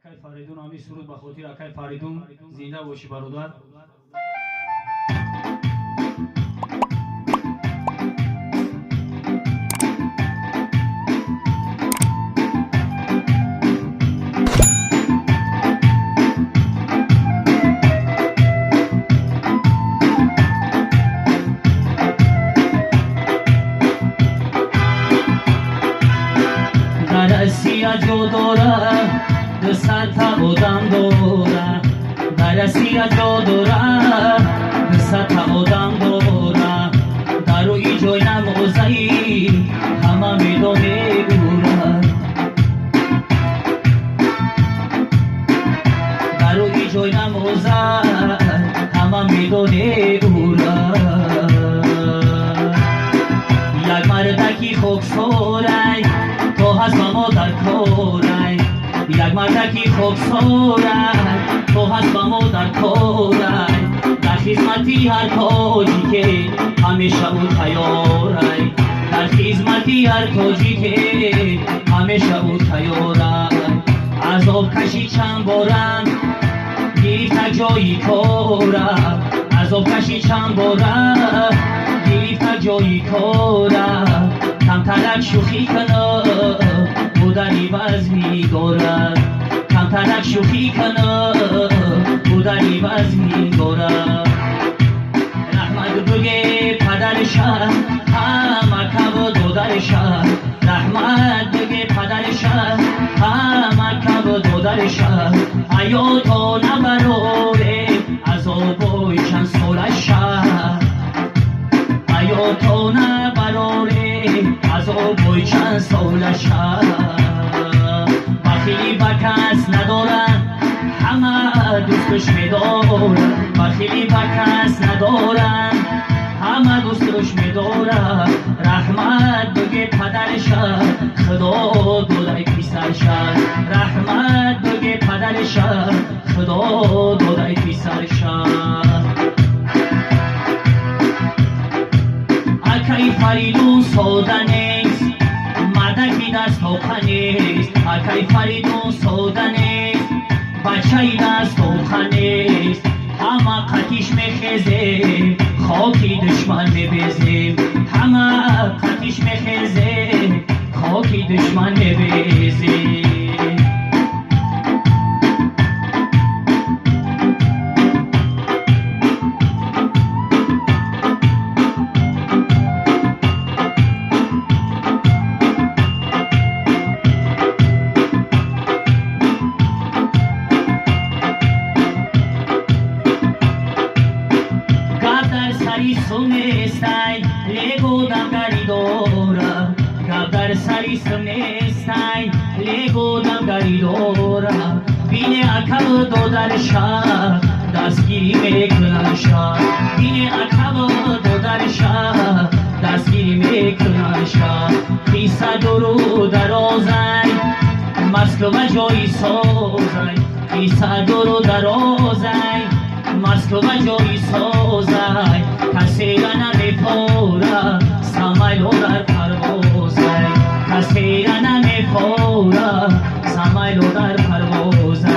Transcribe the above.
акай Фаридун ҳамин суруд ба хотири акай Фаридун зинда боши бародар. Россия जो दोरा दसाता ओदम दोरा Россия जो दोरा दसाता ओदम दोरा दारू इजोय ना मोजाई हमा मिलोने उरा दारू इजोय ना मोजा हमा मिलोने उरा یک مردکی خوک سورای تو هست با ما در کورای یک مردکی خوک سورای تو هست با ما در کورای در خدمتی هر کاری که همیشه او تیارای در خدمتی هر کاری که همیشه او تیارای عذاب کشی چند بارم گرفت جایی کورم عذاب کشی چند بارم گرفت جایی کورم کمترک شوخی کنه بودنی باز میگورد کمترک شوخی کنه بودنی باز میگورد رحمت بگه پدرشم همه کب دودرشم رحمت بگه پدرشم همه کب دودرشم ایوتو نبروره عذابوی چند سولشم ایوتو نبروره عذابوی چند سولشم بخیلی با کس ندارم همه دوستش میدارم بخیلی با کس ندارم همه دوستش میدارم رحمت بگه پدرشم خدا دادای پیسرشم رحمت بگه پدرشم خدا دادای پیسرشم اکای فریدون سودا نیست مردکی دست خوخه نیست اکای فریدون سودا نیست بچه‌ای دست خوخه نیست همه قطیش میخیزیم خاکی دشمن میبیزیم همه قطیش میخیزیم خاکی دشمن میبیزیم سونستای لیگو دمگری دورا گاب در سری سونستای لیگو دمگری دورا بینه اکب دو در شهر دستگیری میکنن شهر بینه اکب دو در شهر دستگیری میکنن شهر خیسه درو درازای مسکو جایی سازای خیسه درو درازای مسکو جایی سازای کسی را نمیپورا سمایلو در پروازای کسی را نمیپورا سمایلو در پروازای